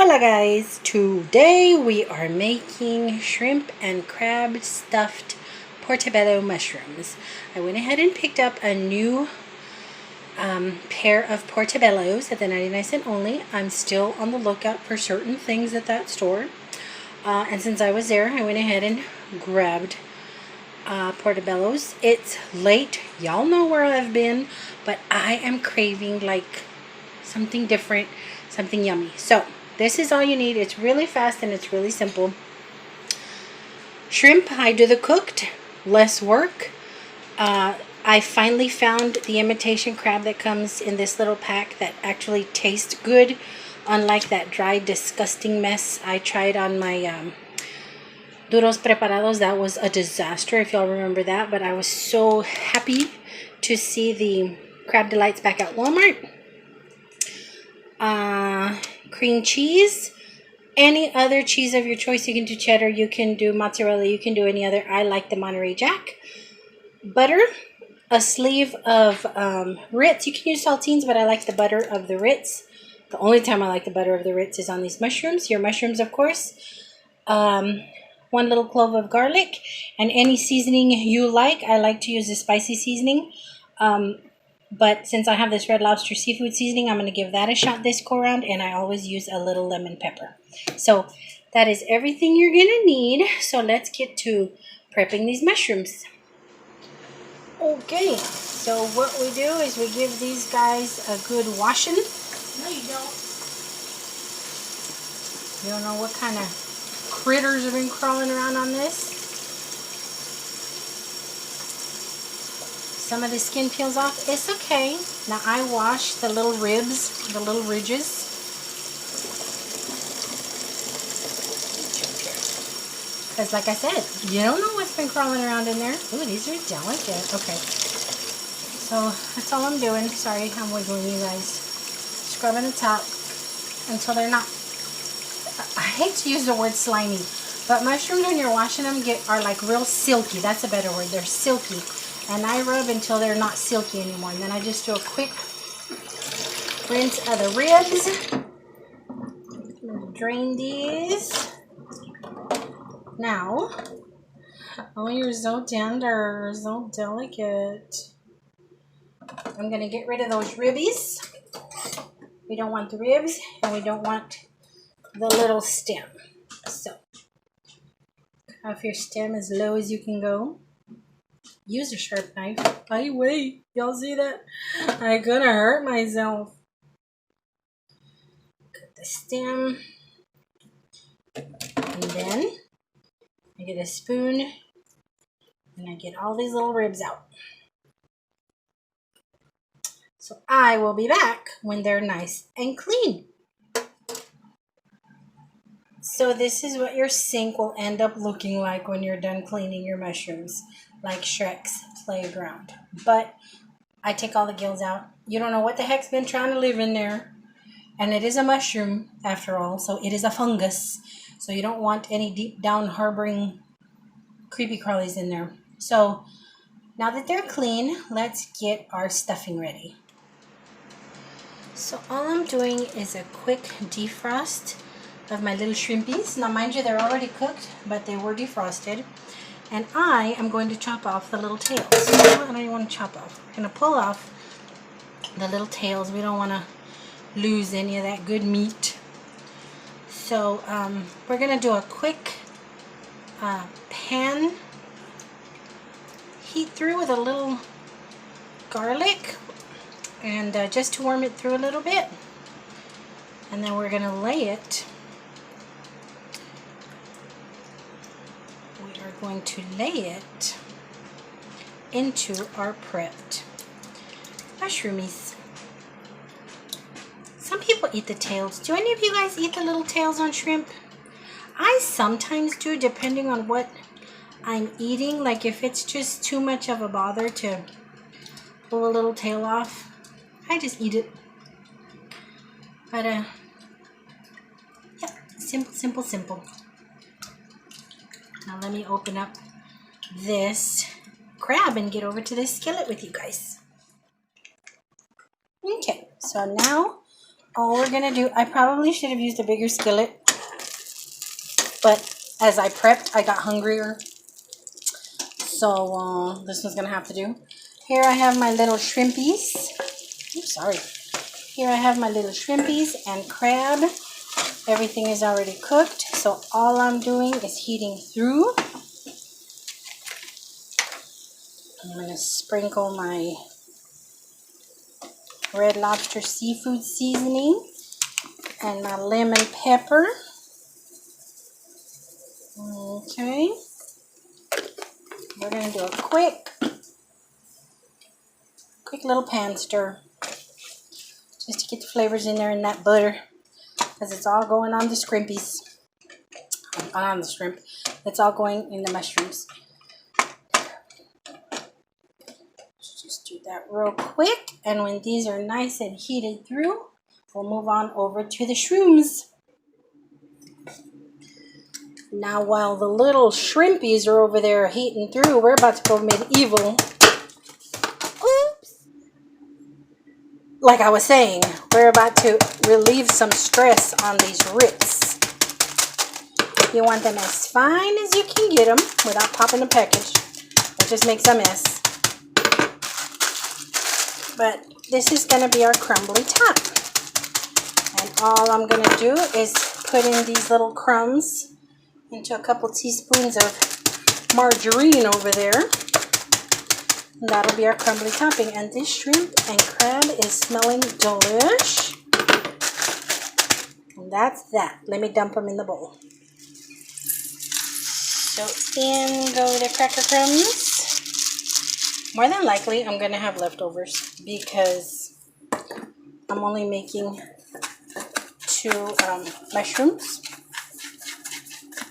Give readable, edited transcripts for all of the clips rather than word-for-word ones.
Hola guys, today we are making shrimp and crab stuffed portobello mushrooms. I went ahead and picked up a new pair of portabellos at the 99-cent only. I'm still on the lookout for certain things at that store. And since I was there, I went ahead and grabbed portabellos. It's late. Y'all know where I've been, but I am craving like something different, something yummy. So this is all you need. It's really fast and it's really simple. Shrimp, I do the cooked, less work. I finally found the imitation crab that comes in this little pack that actually tastes good, unlike that dry, disgusting mess I tried on my duros preparados. That was a disaster, if y'all remember that. But I was so happy to see the Crab Delights back at Walmart. Cream cheese, any other cheese of your choice. You can do cheddar, you can do mozzarella, you can do any other. I like the Monterey Jack. Butter, a sleeve of Ritz. You can use saltines, but I like the butter of the Ritz. The only time I like the butter of the Ritz is on these mushrooms. Your mushrooms, of course. One little clove of garlic, and any seasoning you like. I like to use the spicy seasoning. But since I have this Red Lobster seafood seasoning, I'm going to give that a shot this go round, and I always use a little lemon pepper. So that is everything you're going to need. So let's get to prepping these mushrooms. Okay, so what we do is we give these guys a good washing. No, you don't. You don't know what kind of critters have been crawling around on this. Some of the skin peels off. It's okay. Now I wash the little ribs, the little ridges. Because like I said, you don't know what's been crawling around in there. Ooh, these are delicate. Okay. So that's all I'm doing. Sorry, I'm wiggling you guys. Scrubbing the top until they're not, I hate to use the word slimy, but mushrooms when you're washing them are like real silky. That's a better word. They're silky. And I rub until they're not silky anymore. And then I just do a quick rinse of the ribs. Drain these. Now, oh, you're so tender, so delicate. I'm going to get rid of those ribbies. We don't want the ribs, and we don't want the little stem. So, have your stem as low as you can go. Use a sharp knife. Ay, wait. Y'all see that? I'm gonna hurt myself. Cut the stem. And then I get a spoon and I get all these little ribs out. So I will be back when they're nice and clean. So this is what your sink will end up looking like when you're done cleaning your mushrooms. Like Shrek's playground. But I take all the gills out. You don't know what the heck's been trying to live in there. And it is a mushroom, after all. So it is a fungus. So you don't want any deep down harboring creepy crawlies in there. So now that they're clean, let's get our stuffing ready. So all I'm doing is a quick defrost of my little shrimpies. Now mind you, they're already cooked, but they were defrosted. And I am going to chop off the little tails. I don't even want to chop off. We're going to pull off the little tails. We don't want to lose any of that good meat. So we're going to do a quick pan heat through with a little garlic. And just to warm it through a little bit. And then we're going to lay it. Going to lay it into our prepped mushroomies. Some people eat the tails. Do any of you guys eat the little tails on shrimp? I sometimes do, depending on what I'm eating. Like if it's just too much of a bother to pull a little tail off, I just eat it. But yeah, simple, simple, simple. Now let me open up this crab and get over to this skillet with you guys. Okay, so now all we're gonna do, I probably should have used a bigger skillet, but as I prepped, I got hungrier. So this one's gonna have to do. Here I have my little shrimpies. Oops, sorry. Here I have my little shrimpies and crab. Everything is already cooked, so all I'm doing is heating through. I'm going to sprinkle my Red Lobster seafood seasoning and my lemon pepper. Okay. We're going to do a quick little pan stir just to get the flavors in there in that butter, because it's all going on the scrimpies. On the shrimp. It's all going in the mushrooms. Just do that real quick, and when these are nice and heated through, we'll move on over to the shrooms. Now while the little shrimpies are over there heating through, we're about to go medieval. Oops! Like I was saying, we're about to relieve some stress on these ribs. You want them as fine as you can get them without popping the package. It just makes a mess. But this is going to be our crumbly top. And all I'm going to do is put in these little crumbs into a couple teaspoons of margarine over there. And that'll be our crumbly topping. And this shrimp and crab is smelling delish. And that's that. Let me dump them in the bowl. So in go the cracker crumbs. More than likely, I'm going to have leftovers because I'm only making 2 mushrooms.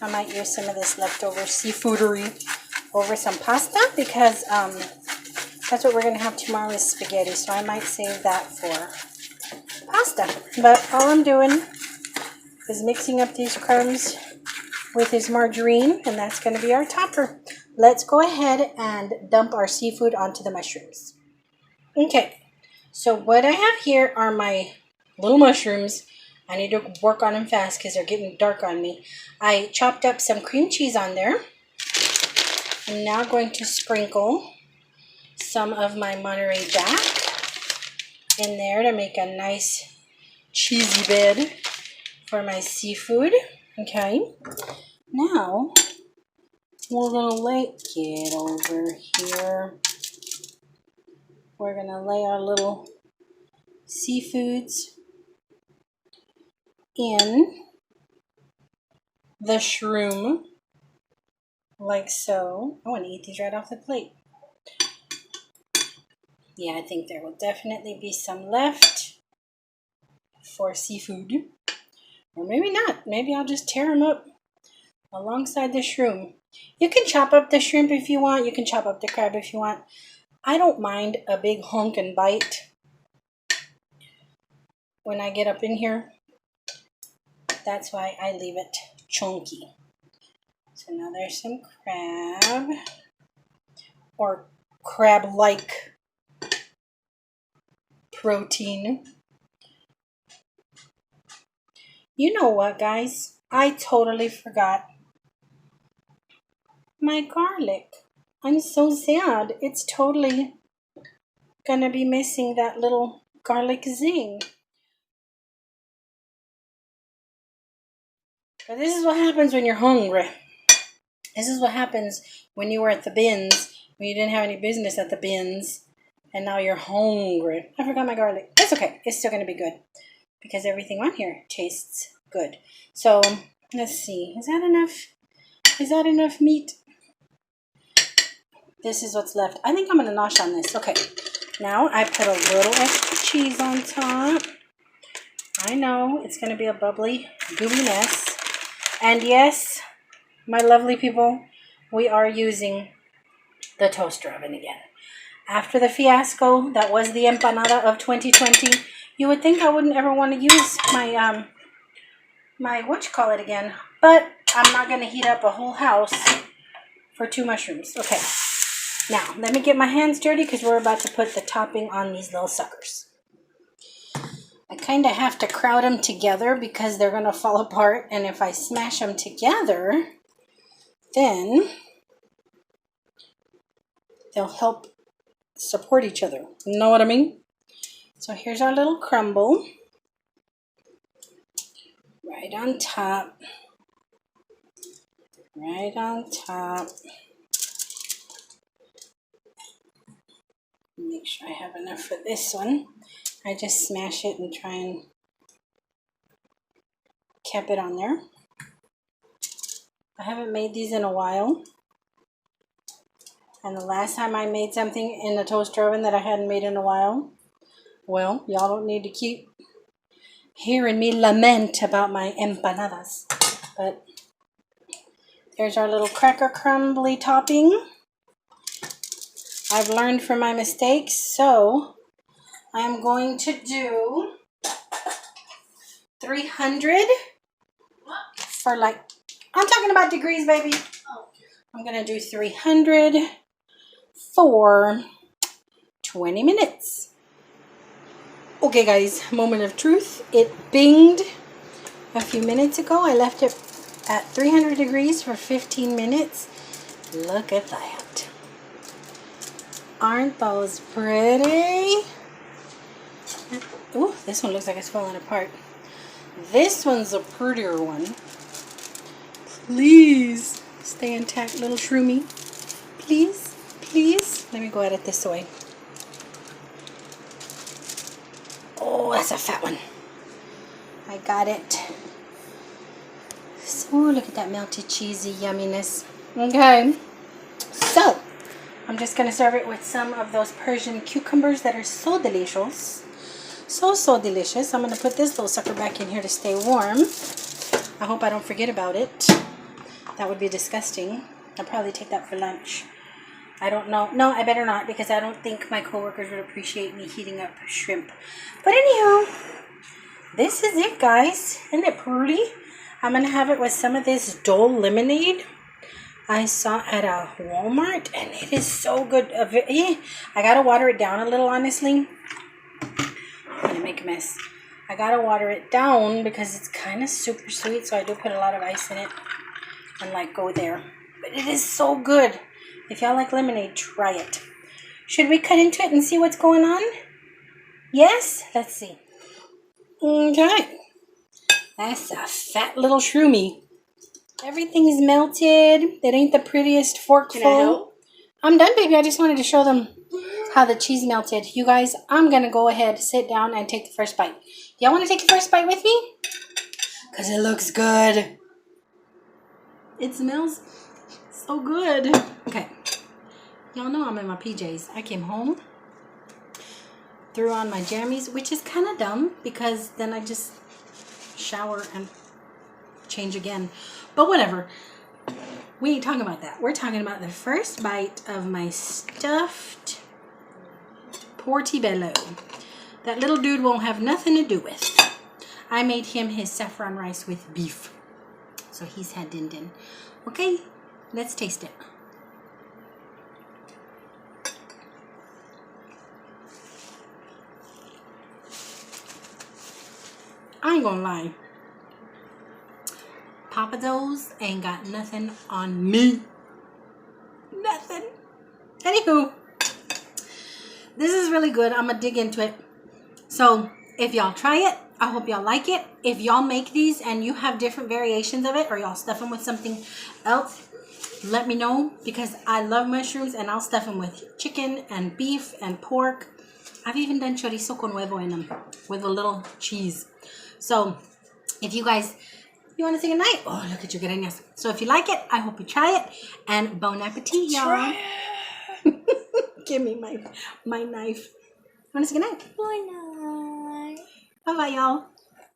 I might use some of this leftover seafoodery over some pasta because that's what we're going to have tomorrow is spaghetti. So I might save that for pasta. But all I'm doing is mixing up these crumbs with his margarine, and that's going to be our topper. Let's go ahead and dump our seafood onto the mushrooms. Okay, so what I have here are my little mushrooms. I need to work on them fast because they're getting dark on me. I chopped up some cream cheese on there. I'm now going to sprinkle some of my Monterey Jack in there to make a nice cheesy bed for my seafood. Okay. Now, we're going to get over here. We're going to lay our little seafoods in the shroom, like so. I want to eat these right off the plate. Yeah, I think there will definitely be some left for seafood. Or maybe not. Maybe I'll just tear them up alongside the shroom. You can chop up the shrimp if you want. You can chop up the crab if you want. I don't mind a big honkin' bite when I get up in here. That's why I leave it chunky. So now there's some crab. Or crab-like protein. You know what, guys? I totally forgot my garlic. I'm so sad. It's totally gonna be missing that little garlic zing. But this is what happens when you're hungry. This is what happens when you were at the bins, when you didn't have any business at the bins, and now you're hungry. I forgot my garlic. That's okay. It's still gonna be good because everything on here tastes good. So let's see. Is that enough? Is that enough meat? This is what's left. I think I'm going to nosh on this. Okay. Now I put a little extra cheese on top. I know it's going to be a bubbly, gooey mess. And yes, my lovely people, we are using the toaster oven again. After the fiasco that was the empanada of 2020, you would think I wouldn't ever want to use my whatchamacallit again. But I'm not going to heat up a whole house for 2 mushrooms. Okay. Now, let me get my hands dirty because we're about to put the topping on these little suckers. I kind of have to crowd them together because they're going to fall apart. And if I smash them together, then they'll help support each other. You know what I mean? So here's our little crumble. Right on top. Right on top. Make sure I have enough for this one. I just smash it and try and cap it on there. I haven't made these in a while. And the last time I made something in the toaster oven that I hadn't made in a while, well, y'all don't need to keep hearing me lament about my empanadas. But there's our little cracker crumbly topping. I've learned from my mistakes, so I'm going to do 300 for like, I'm talking about degrees, baby. I'm going to do 300 for 20 minutes. Okay, guys, moment of truth. It binged a few minutes ago. I left it at 300 degrees for 15 minutes. Look at that. Aren't those pretty? Ooh, this one looks like it's falling apart. This one's a prettier one. Please stay intact, little shroomy. Please, please. Let me go at it this way. Oh, that's a fat one. I got it. So look at that melted cheesy yumminess. Okay, so I'm just going to serve it with some of those Persian cucumbers that are so delicious. So delicious. I'm going to put this little sucker back in here to stay warm. I hope I don't forget about it. That would be disgusting. I'll probably take that for lunch. I don't know. No, I better not, because I don't think my coworkers would appreciate me heating up shrimp. But anyhow, this is it, guys. Isn't it pretty? I'm going to have it with some of this Dole lemonade I saw at a Walmart, and it is so good. I gotta water it down a little, honestly. I'm gonna make a mess. I gotta water it down because it's kind of super sweet, so I do put a lot of ice in it and like go there. But it is so good. If y'all like lemonade, try it. Should we cut into it and see what's going on? Yes? Let's see. Okay. That's a fat little shroomy. Everything's melted. It ain't the prettiest forkful. Can I help? I'm done, baby. I just wanted to show them how the cheese melted. You guys, I'm going to go ahead, sit down, and take the first bite. Y'all want to take the first bite with me? Because it looks good. It smells so good. Okay. Y'all know I'm in my PJs. I came home, threw on my jammies, which is kind of dumb because then I just shower and change again. But whatever. We ain't talking about that. We're talking about the first bite of my stuffed Portabello. That little dude won't have nothing to do with. I made him his saffron rice with beef. So he's had din din. Okay, let's taste it. I ain't gonna lie. Portabellos ain't got nothing on me. Nothing. Anywho, this is really good. I'm gonna dig into it. So if y'all try it, I hope y'all like it. If y'all make these and you have different variations of it, or y'all stuff them with something else, let me know, because I love mushrooms and I'll stuff them with chicken and beef and pork. I've even done chorizo con huevo in them with a little cheese. So if you guys, you want to say goodnight? Oh, look at you getting us. So if you like it, I hope you try it. And bon appetit, y'all. Give me my knife. Want to say goodnight? Why not? Bye-bye, y'all.